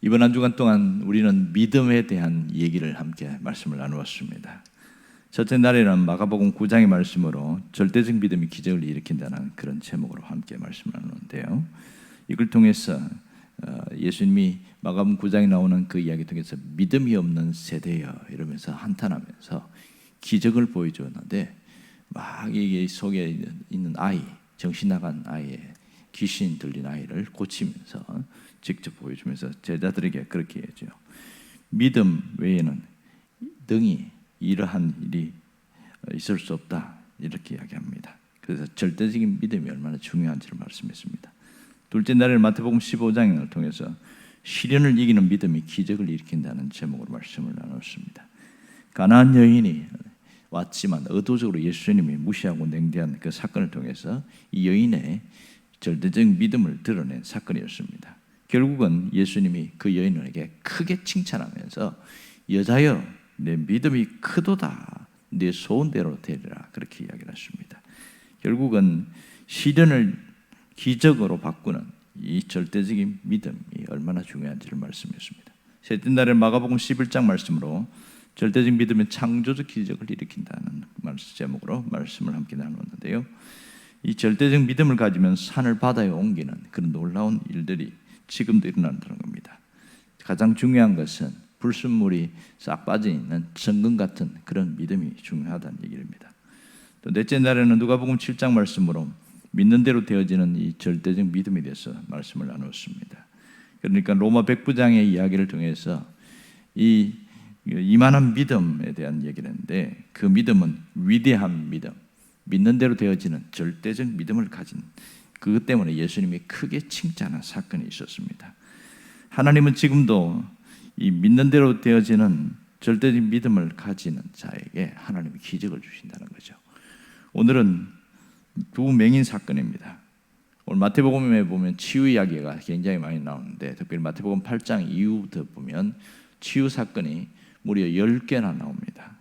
이번 한 주간 동안 우리는 믿음에 대한 얘기를 함께 말씀을 나누었습니다. 첫째 날에는 마가복음 9장의 말씀으로 절대적 믿음이 기적을 일으킨다는 그런 제목으로 함께 말씀을 나누는데요. 이걸 통해서 예수님이 마가복음 9장에 나오는 그 이야기 통해서 믿음이 없는 세대여 이러면서 한탄하면서 기적을 보여주었는데 막 이게 속에 있는 아이, 정신 나간 아이의 귀신 들린 아이를 고치면서 직접 보여주면서 제자들에게 그렇게 해야죠. 믿음 외에는 능히 이러한 일이 있을 수 없다 이렇게 이야기합니다. 그래서 절대적인 믿음이 얼마나 중요한지를 말씀했습니다. 둘째 날에 마태복음 15장을 통해서 시련을 이기는 믿음이 기적을 일으킨다는 제목으로 말씀을 나눴습니다. 가나안 여인이 왔지만 의도적으로 예수님이 무시하고 냉대한 그 사건을 통해서 이 여인의 절대적 믿음을 드러낸 사건이었습니다. 결국은 예수님이 그 여인에게 크게 칭찬하면서 여자여 내 믿음이 크도다 내 소원대로 되리라 그렇게 이야기를 했습니다. 결국은 시련을 기적으로 바꾸는 이 절대적인 믿음이 얼마나 중요한지를 말씀했습니다. 셋째 날에 마가복음 11장 말씀으로 절대적 믿음은 창조적 기적을 일으킨다는 제목으로 말씀을 함께 나누었는데요. 이 절대적 믿음을 가지면 산을 바다에 옮기는 그런 놀라운 일들이 지금도 일어난다는 겁니다. 가장 중요한 것은 불순물이 싹 빠져있는 정금 같은 그런 믿음이 중요하다는 얘기입니다. 또 넷째 날에는 누가복음 7장 말씀으로 믿는 대로 되어지는 이 절대적 믿음에 대해서 말씀을 나누었습니다. 그러니까 로마 백부장의 이야기를 통해서 이 이만한 믿음에 대한 얘기를 했는데 그 믿음은 위대한 믿음, 믿는 대로 되어지는 절대적 믿음을 가진 그것 때문에 예수님이 크게 칭찬한 사건이 있었습니다. 하나님은 지금도 이 믿는 대로 되어지는 절대적 믿음을 가지는 자에게 하나님이 기적을 주신다는 거죠. 오늘은 두 맹인 사건입니다. 오늘 마태복음에 보면 치유 이야기가 굉장히 많이 나오는데 특별히 마태복음 8장 이후부터 보면 치유 사건이 무려 10개나 나옵니다.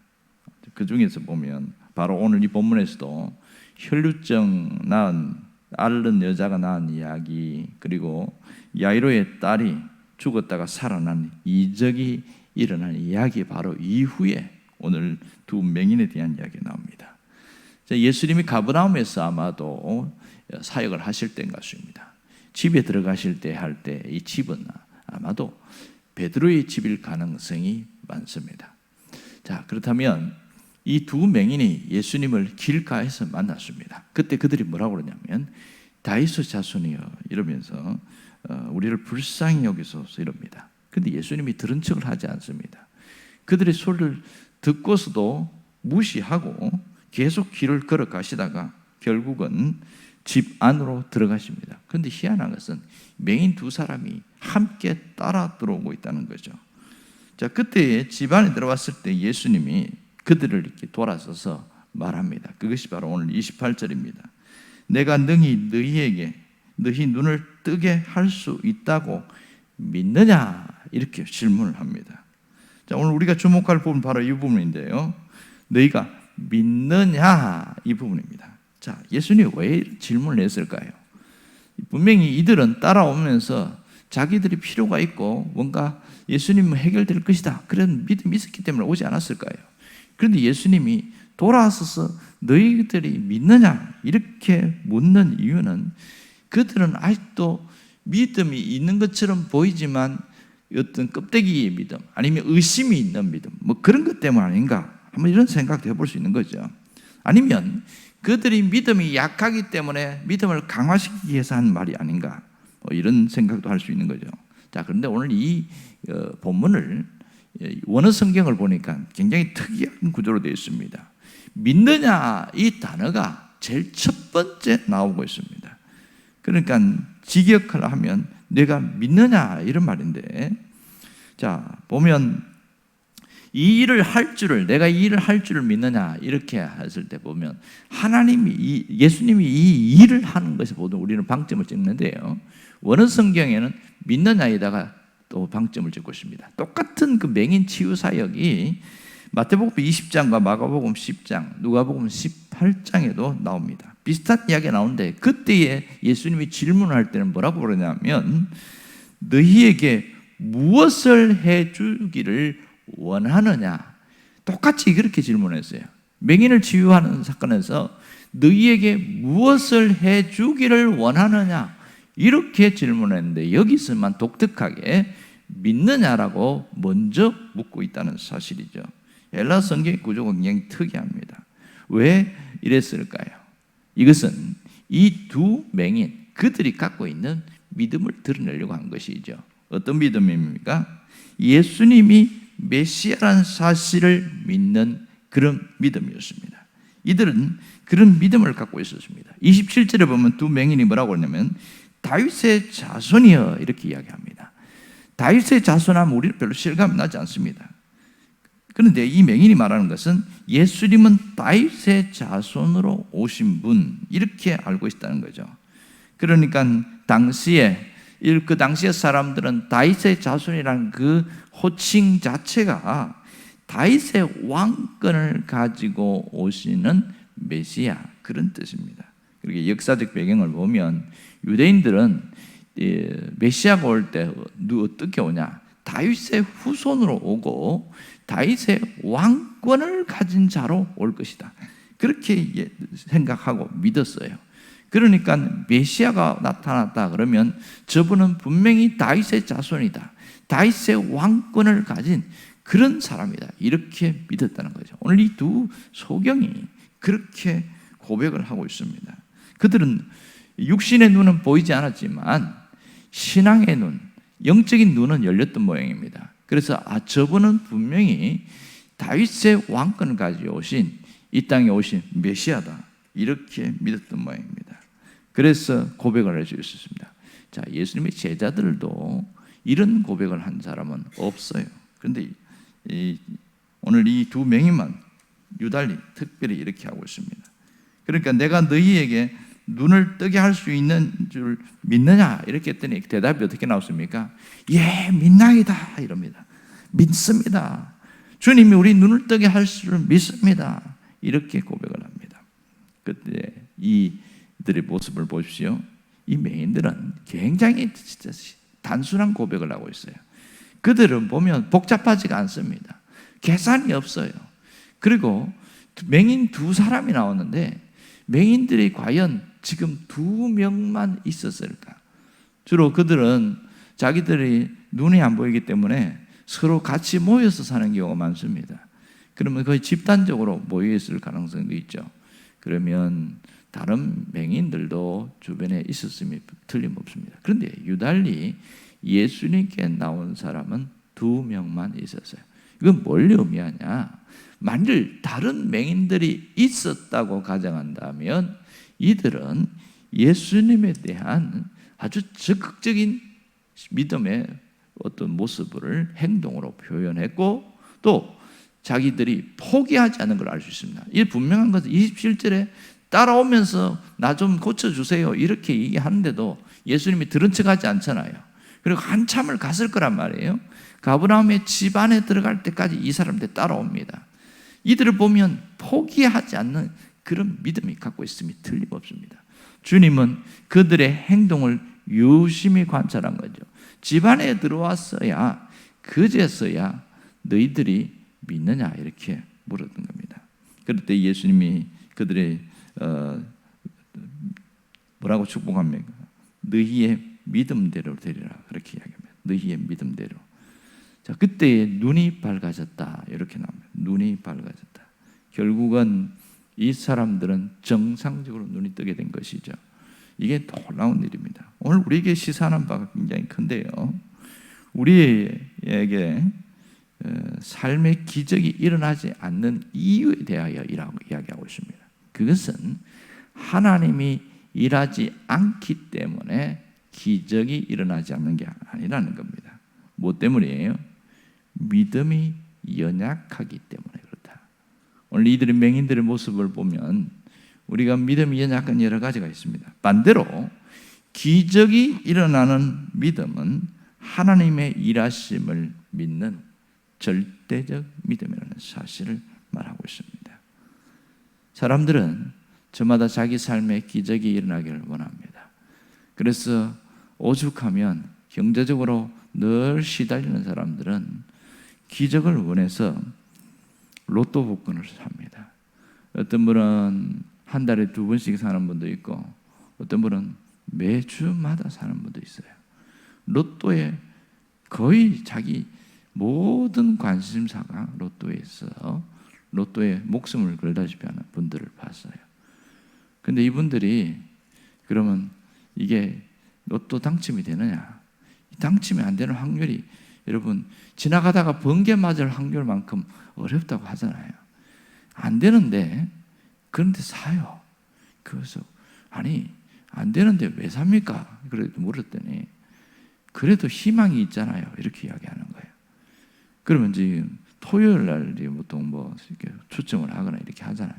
그 중에서 보면 바로 오늘 이 본문에서도 혈루증 낳은 앓는 여자가 낳은 이야기, 그리고 야이로의 딸이 죽었다가 살아난 이적이 일어난 이야기 바로 이후에 오늘 두 맹인에 대한 이야기가 나옵니다. 예수님이 가버나움에서 아마도 사역을 하실 때인 것입니다. 집에 들어가실 때 할 때 이 집은 아마도 베드로의 집일 가능성이 많습니다. 자, 그렇다면 이 두 맹인이 예수님을 길가에서 만났습니다. 그때 그들이 뭐라고 그러냐면 다윗의 자손이여 이러면서 우리를 불쌍히 여기소서 이럽니다. 그런데 예수님이 들은 척을 하지 않습니다. 그들의 소리를 듣고서도 무시하고 계속 길을 걸어가시다가 결국은 집 안으로 들어가십니다. 그런데 희한한 것은 맹인 두 사람이 함께 따라 들어오고 있다는 거죠. 자, 그때 집 안에 들어왔을 때 예수님이 그들을 이렇게 돌아서서 말합니다. 그것이 바로 오늘 28절입니다. 내가 능히 너희에게 너희 눈을 뜨게 할 수 있다고 믿느냐? 이렇게 질문을 합니다. 자, 오늘 우리가 주목할 부분 바로 이 부분인데요. 너희가 믿느냐? 이 부분입니다. 자, 예수님이 왜 이런 질문을 했을까요? 분명히 이들은 따라오면서 자기들이 필요가 있고 뭔가 예수님은 해결될 것이다 그런 믿음이 있었기 때문에 오지 않았을까요? 그런데 예수님이 돌아서서 너희들이 믿느냐 이렇게 묻는 이유는 그들은 아직도 믿음이 있는 것처럼 보이지만 어떤 껍데기의 믿음 아니면 의심이 있는 믿음 뭐 그런 것 때문 아닌가 한번 이런 생각도 해볼 수 있는 거죠. 아니면 그들이 믿음이 약하기 때문에 믿음을 강화시키기 위해서 한 말이 아닌가 뭐 이런 생각도 할 수 있는 거죠. 자, 그런데 오늘 이 본문을 원어 성경을 보니까 굉장히 특이한 구조로 되어 있습니다. 믿느냐 이 단어가 제일 첫 번째 나오고 있습니다. 그러니까 직역을 하면 내가 믿느냐 이런 말인데, 자 보면 이 일을 할 줄을 내가 이 일을 할 줄을 믿느냐 이렇게 했을 때 보면 하나님이 예수님이 이 일을 하는 것에 보통 우리는 방점을 찍는데요. 원어 성경에는 믿느냐에다가 또 방점을 찍고 있습니다. 똑같은 그 맹인 치유 사역이 마태복음 20장과 마가복음 10장, 누가복음 18장에도 나옵니다. 비슷한 이야기가 나오는데 그때에 예수님이 질문을 할 때는 뭐라고 그러냐면 너희에게 무엇을 해주기를 원하느냐? 똑같이 그렇게 질문했어요. 맹인을 치유하는 사건에서 너희에게 무엇을 해주기를 원하느냐? 이렇게 질문했는데 여기서만 독특하게 믿느냐라고 먼저 묻고 있다는 사실이죠. 헬라 성경의 구조가 굉장히 특이합니다. 왜 이랬을까요? 이것은 이 두 맹인, 그들이 갖고 있는 믿음을 드러내려고 한 것이죠. 어떤 믿음입니까? 예수님이 메시아라는 사실을 믿는 그런 믿음이었습니다. 이들은 그런 믿음을 갖고 있었습니다. 27절에 보면 두 맹인이 뭐라고 하냐면 다윗의 자손이여 이렇게 이야기합니다. 다윗의 자손하면 우리는 별로 실감이 나지 않습니다. 그런데 이 맹인이 말하는 것은 예수님은 다윗의 자손으로 오신 분, 이렇게 알고 있다는 거죠. 그러니까 그 당시의 사람들은 다윗의 자손이라는 그 호칭 자체가 다윗의 왕권을 가지고 오시는 메시아, 그런 뜻입니다. 그렇게 역사적 배경을 보면 유대인들은 메시아가 올 때 어떻게 오냐? 다윗의 후손으로 오고 다윗의 왕권을 가진 자로 올 것이다. 그렇게 생각하고 믿었어요. 그러니까 메시아가 나타났다 그러면 저분은 분명히 다윗의 자손이다. 다윗의 왕권을 가진 그런 사람이다. 이렇게 믿었다는 거죠. 오늘 이 두 소경이 그렇게 고백을 하고 있습니다. 그들은 육신의 눈은 보이지 않았지만 신앙의 눈, 영적인 눈은 열렸던 모양입니다. 그래서 저분은 분명히 다윗의 왕권을 가지고 오신, 이 땅에 오신 메시아다, 이렇게 믿었던 모양입니다. 그래서 고백을 할 수 있었습니다. 자, 예수님의 제자들도 이런 고백을 한 사람은 없어요. 그런데 오늘 이 두 명이만 유달리 특별히 이렇게 하고 있습니다. 그러니까 내가 너희에게 눈을 뜨게 할 수 있는 줄 믿느냐? 이렇게 했더니 대답이 어떻게 나왔습니까? 예, 믿나이다 이럽니다. 믿습니다. 주님이 우리 눈을 뜨게 할 줄 믿습니다. 이렇게 고백을 합니다. 그때 이들의 모습을 보십시오. 이 맹인들은 굉장히 진짜 단순한 고백을 하고 있어요. 그들은 보면 복잡하지가 않습니다. 계산이 없어요. 그리고 맹인 두 사람이 나오는데 맹인들이 과연 지금 두 명만 있었을까? 주로 그들은 자기들이 눈이 안 보이기 때문에 서로 같이 모여서 사는 경우가 많습니다. 그러면 거의 집단적으로 모여 있을 가능성도 있죠. 그러면 다른 맹인들도 주변에 있었음이 틀림없습니다. 그런데 유달리 예수님께 나온 사람은 두 명만 있었어요. 이건 뭘 의미하냐? 만일 다른 맹인들이 있었다고 가정한다면 이들은 예수님에 대한 아주 적극적인 믿음의 어떤 모습을 행동으로 표현했고 또 자기들이 포기하지 않는 걸 알 수 있습니다. 이 분명한 것은 27절에 따라오면서 나 좀 고쳐주세요 이렇게 얘기하는데도 예수님이 들은 척하지 않잖아요. 그리고 한참을 갔을 거란 말이에요. 가브라움의 집 안에 들어갈 때까지 이 사람들 따라옵니다. 이들을 보면 포기하지 않는 그런 믿음이 갖고 있음이 틀림없습니다. 주님은 그들의 행동을 유심히 관찰한 거죠. 집 안에 들어왔어야, 그제서야 너희들이 믿느냐 이렇게 물었던 겁니다. 그럴 때 예수님이 그들의 뭐라고 축복합니까? 너희의 믿음대로 되리라 그렇게 이야기합니다. 너희의 믿음대로. 자, 그때 눈이 밝아졌다 이렇게 나옵니다. 눈이 밝아졌다. 결국은 이 사람들은 정상적으로 눈이 뜨게 된 것이죠. 이게 놀라운 일입니다. 오늘 우리에게 시사하는 바가 굉장히 큰데요. 우리에게 삶의 기적이 일어나지 않는 이유에 대하여 이야기하고 있습니다. 그것은 하나님이 일하지 않기 때문에 기적이 일어나지 않는 게 아니라는 겁니다. 뭐 때문이에요? 믿음이 연약하기 때문에 그렇다. 오늘 이들의 맹인들의 모습을 보면 우리가 믿음이 연약한 여러 가지가 있습니다. 반대로 기적이 일어나는 믿음은 하나님의 일하심을 믿는 절대적 믿음이라는 사실을 말하고 있습니다. 사람들은 저마다 자기 삶에 기적이 일어나기를 원합니다. 그래서 오죽하면 경제적으로 늘 시달리는 사람들은 기적을 원해서 로또 복권을 삽니다. 어떤 분은 한 달에 2번씩 사는 분도 있고 어떤 분은 매주마다 사는 분도 있어요. 로또에 거의 자기 모든 관심사가 로또에 있어 로또에 목숨을 걸다시피 하는 분들을 봤어요. 근데 이분들이 그러면 이게 로또 당첨이 되느냐? 당첨이 안 되는 확률이 여러분 지나가다가 번개 맞을 확률만큼 어렵다고 하잖아요. 안 되는데 그런데 사요. 그래서 아니 안 되는데 왜 삽니까? 그래도 물었더니 그래도 희망이 있잖아요. 이렇게 이야기하는 거예요. 그러면 지금 토요일 날 보통 뭐 이렇게 초청을 하거나 이렇게 하잖아요.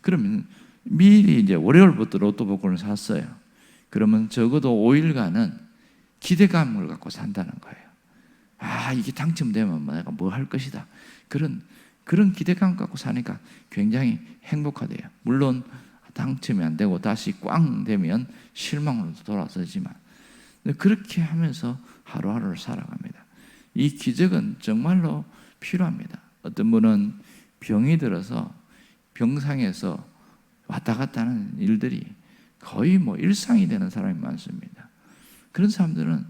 그러면 미리 이제 월요일부터 로또 복권을 샀어요. 그러면 적어도 5일간은 기대감을 갖고 산다는 거예요. 아, 이게 당첨되면 내가 뭐 할 것이다. 그런 기대감 갖고 사니까 굉장히 행복하대요. 물론 당첨이 안 되고 다시 꽝 되면 실망으로 돌아서지만 그렇게 하면서 하루하루를 살아갑니다. 이 기적은 정말로 필요합니다. 어떤 분은 병이 들어서 병상에서 왔다 갔다 하는 일들이 거의 뭐 일상이 되는 사람이 많습니다. 그런 사람들은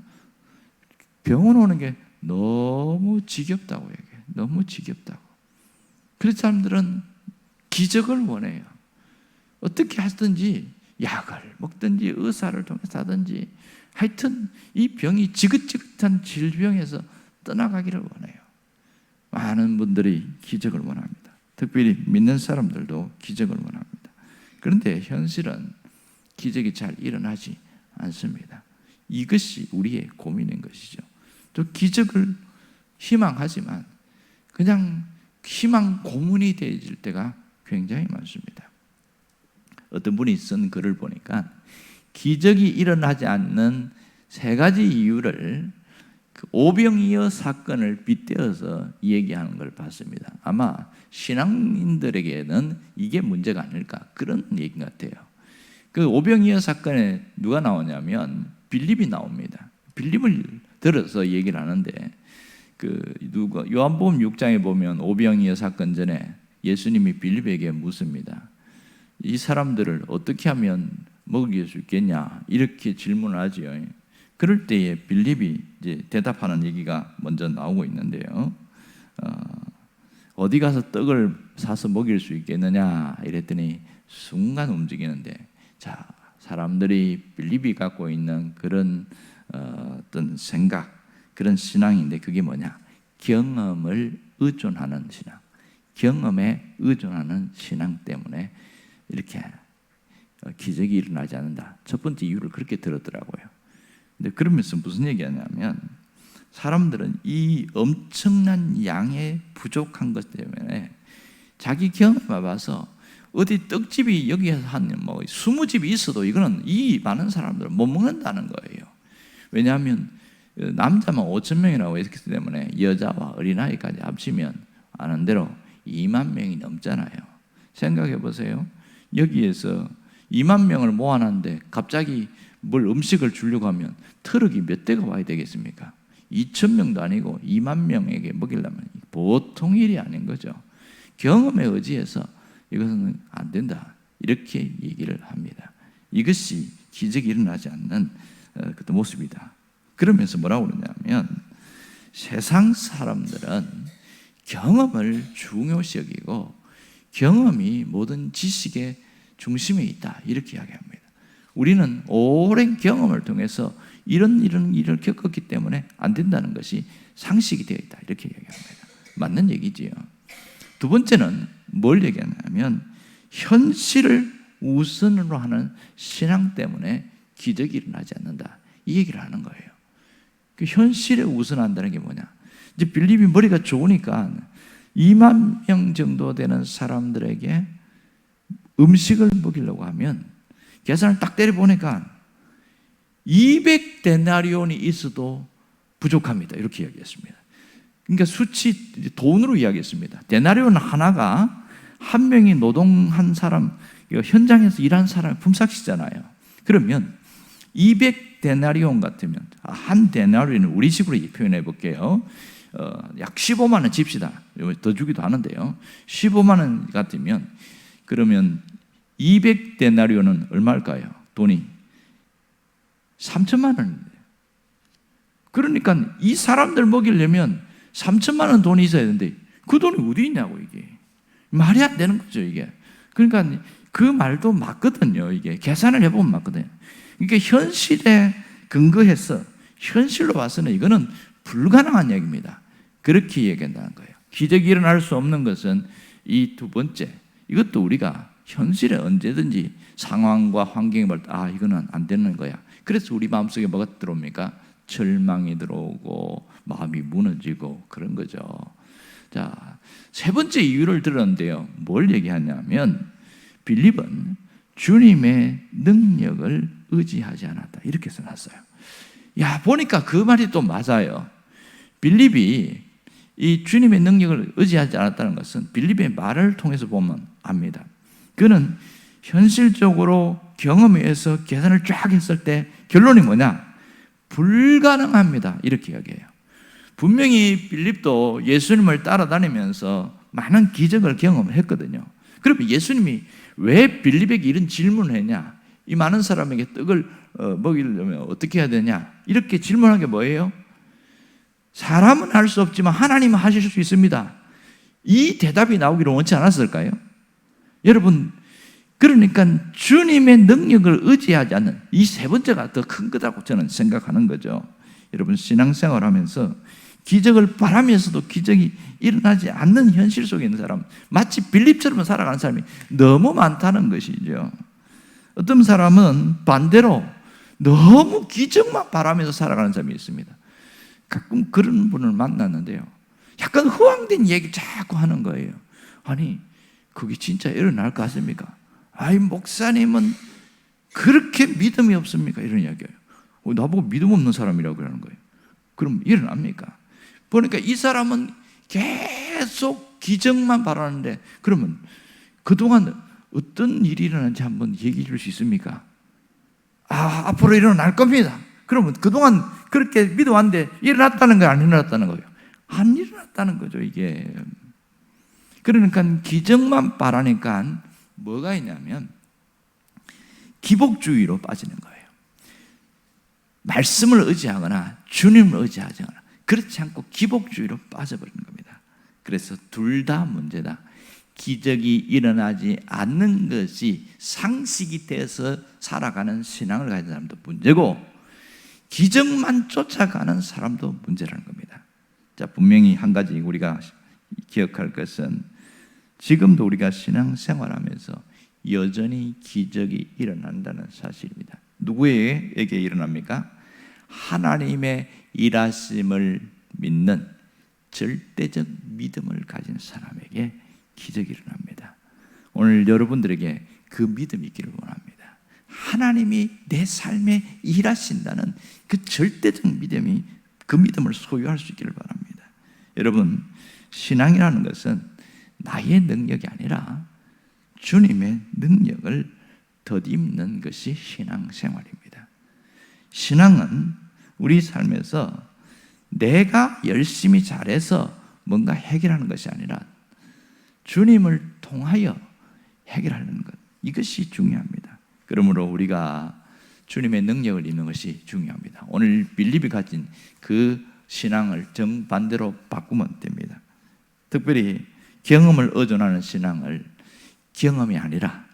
병원 오는 게 너무 지겹다고 얘기해요. 너무 지겹다고. 그런 사람들은 기적을 원해요. 어떻게 하든지 약을 먹든지 의사를 통해서 하든지 하여튼 이 병이 지긋지긋한 질병에서 떠나가기를 원해요. 많은 분들이 기적을 원합니다. 특별히 믿는 사람들도 기적을 원합니다. 그런데 현실은 기적이 잘 일어나지 않습니다. 이것이 우리의 고민인 것이죠. 또 기적을 희망하지만 그냥 희망 고문이 되어질 때가 굉장히 많습니다. 어떤 분이 쓴 글을 보니까 기적이 일어나지 않는 3가지 이유를 오병이어 사건을 빗대어서 얘기하는 걸 봤습니다. 아마 신앙인들에게는 이게 문제가 아닐까 그런 얘기인 것 같아요. 그 오병이어 사건에 누가 나오냐면 빌립이 나옵니다. 빌립을 들어서 얘기를 하는데 요한복음 6장에 보면 오병이어 사건 전에 예수님이 빌립에게 묻습니다. 이 사람들을 어떻게 하면 먹일 수 있겠냐 이렇게 질문을 하지요. 그럴 때에 빌립이 이제 대답하는 얘기가 먼저 나오고 있는데요. 어디 가서 떡을 사서 먹일 수 있겠느냐 이랬더니 순간 움직이는데 자 사람들이 빌립이 갖고 있는 그런 어떤 생각 그런 신앙인데 그게 뭐냐 경험을 의존하는 신앙 경험에 의존하는 신앙 때문에 이렇게 기적이 일어나지 않는다. 첫 번째 이유를 그렇게 들었더라고요. 근데 그러면서 무슨 얘기하냐면 사람들은 이 엄청난 양의 부족한 것 때문에 자기 경험에 봐서 어디 떡집이 여기에서 한 20집이 있어도 이거는 이 많은 사람들은 못 먹는다는 거예요. 왜냐하면 남자만 5,000명이라고 했기 때문에 여자와 어린아이까지 합치면 아는 대로 2만 명이 넘잖아요. 생각해 보세요. 여기에서 2만 명을 모아놨는데 갑자기 뭘 음식을 주려고 하면 트럭이 몇 대가 와야 되겠습니까? 2,000명도 아니고 2만 명에게 먹이려면 보통 일이 아닌 거죠. 경험에 의지해서 이것은 안 된다. 이렇게 얘기를 합니다. 이것이 기적이 일어나지 않는 그 모습이다. 그러면서 뭐라고 그러냐면 세상 사람들은 경험을 중요시 여기고 경험이 모든 지식의 중심에 있다. 이렇게 이야기합니다. 우리는 오랜 경험을 통해서 이런 일을 겪었기 때문에 안 된다는 것이 상식이 되어 있다. 이렇게 얘기합니다. 맞는 얘기지요. 두 번째는 뭘 얘기하냐면 현실을 우선으로 하는 신앙 때문에 기적이 일어나지 않는다. 이 얘기를 하는 거예요. 그 현실에 우선한다는 게 뭐냐? 이제 빌립이 머리가 좋으니까 2만 명 정도 되는 사람들에게 음식을 먹이려고 하면 계산을 딱 때려보니까 200데나리온이 있어도 부족합니다. 이렇게 이야기했습니다. 그러니까 수치 돈으로 이야기했습니다. 데나리온 하나가 한 명이 노동한 사람, 현장에서 일한 사람의 품삯이잖아요. 그러면 200 200데나리온 같으면, 한 데나리온은 우리식으로 표현해 볼게요. 약 15만 원 칩시다. 더 주기도 하는데요. 15만 원 같으면 그러면 200데나리온은 얼마일까요? 돈이 3천만 원인데. 그러니까 이 사람들 먹이려면 3천만 원 돈이 있어야 되는데 그 돈이 어디 있냐고, 이게. 말이 안 되는 거죠, 이게. 그러니까 그 말도 맞거든요, 이게. 계산을 해보면 맞거든요. 그러니까 현실에 근거해서 현실로 봐서는 이거는 불가능한 얘기입니다. 그렇게 얘기한다는 거예요. 기적이 일어날 수 없는 것은 이 두 번째, 이것도 우리가 현실에 언제든지 상황과 환경이 볼 때 이거는 안 되는 거야. 그래서 우리 마음속에 뭐가 들어옵니까? 절망이 들어오고 마음이 무너지고 그런 거죠. 자, 세 번째 이유를 들었는데요. 뭘 얘기하냐면 빌립은 주님의 능력을 의지하지 않았다, 이렇게 써놨어요. 야, 보니까 그 말이 또 맞아요. 빌립이 이 주님의 능력을 의지하지 않았다는 것은 빌립의 말을 통해서 보면 압니다. 그는 현실적으로 경험해서 계산을 쫙 했을 때 결론이 뭐냐? 불가능합니다, 이렇게 이야기해요. 분명히 빌립도 예수님을 따라다니면서 많은 기적을 경험했거든요. 그러면 예수님이 왜 빌립에게 이런 질문을 했냐? 이 많은 사람에게 떡을 먹이려면 어떻게 해야 되냐? 이렇게 질문한 게 뭐예요? 사람은 할 수 없지만 하나님은 하실 수 있습니다. 이 대답이 나오기를 원치 않았을까요? 여러분, 그러니까 주님의 능력을 의지하지 않는 이 세 번째가 더 큰 거라고 저는 생각하는 거죠. 여러분, 신앙생활 하면서 기적을 바라면서도 기적이 일어나지 않는 현실 속에 있는 사람, 마치 빌립처럼 살아가는 사람이 너무 많다는 것이죠. 어떤 사람은 반대로 너무 기적만 바라면서 살아가는 사람이 있습니다. 가끔 그런 분을 만났는데요, 약간 허황된 얘기 자꾸 하는 거예요. 아니, 그게 진짜 일어날 것 같습니까? 목사님은 그렇게 믿음이 없습니까? 이런 이야기예요. 나보고 믿음 없는 사람이라고 그러는 거예요. 그럼 일어납니까? 보니까 이 사람은 계속 기적만 바라는데, 그러면 그동안 어떤 일이 일어났는지 한번 얘기해 줄 수 있습니까? 앞으로 일어날 겁니다. 그러면 그동안 그렇게 믿어왔는데 일어났다는 거예요? 안 일어났다는 거예요? 안 일어났다는 거죠, 이게. 그러니까 기적만 바라니까 뭐가 있냐면 기복주의로 빠지는 거예요. 말씀을 의지하거나 주님을 의지하거나 그렇지 않고 기복주의로 빠져버리는 겁니다. 그래서 둘 다 문제다. 기적이 일어나지 않는 것이 상식이 돼서 살아가는 신앙을 가진 사람도 문제고, 기적만 쫓아가는 사람도 문제라는 겁니다. 자, 분명히 한 가지 우리가 기억할 것은 지금도 우리가 신앙생활하면서 여전히 기적이 일어난다는 사실입니다. 누구에게 일어납니까? 하나님의 일하심을 믿는 절대적 믿음을 가진 사람에게 기적이 일어납니다. 오늘 여러분들에게 그 믿음이 있기를 원합니다. 하나님이 내 삶에 일하신다는 그 절대적 믿음이, 그 믿음을 소유할 수 있기를 바랍니다. 여러분, 신앙이라는 것은 나의 능력이 아니라 주님의 능력을 덧입는 것이 신앙생활입니다. 신앙은 우리 삶에서 내가 열심히 잘해서 뭔가 해결하는 것이 아니라 주님을 통하여 해결하는 것, 이것이 중요합니다. 그러므로 우리가 주님의 능력을 입는 것이 중요합니다. 오늘 빌립이 가진 그 신앙을 정반대로 바꾸면 됩니다. 특별히 경험을 의존하는 신앙을 경험이 아니라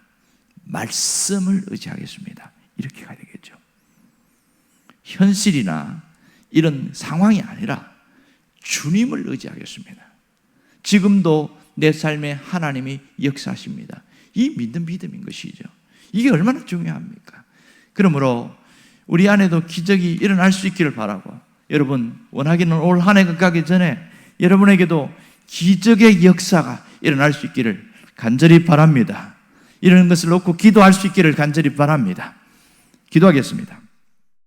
말씀을 의지하겠습니다, 이렇게 가야 되겠죠. 현실이나 이런 상황이 아니라 주님을 의지하겠습니다. 지금도 내 삶에 하나님이 역사하십니다. 이 믿는 믿음인 것이죠. 이게 얼마나 중요합니까? 그러므로 우리 안에도 기적이 일어날 수 있기를 바라고, 여러분 원하기는 올 한 해가 가기 전에 여러분에게도 기적의 역사가 일어날 수 있기를 간절히 바랍니다. 이런 것을 놓고 기도할 수 있기를 간절히 바랍니다. 기도하겠습니다.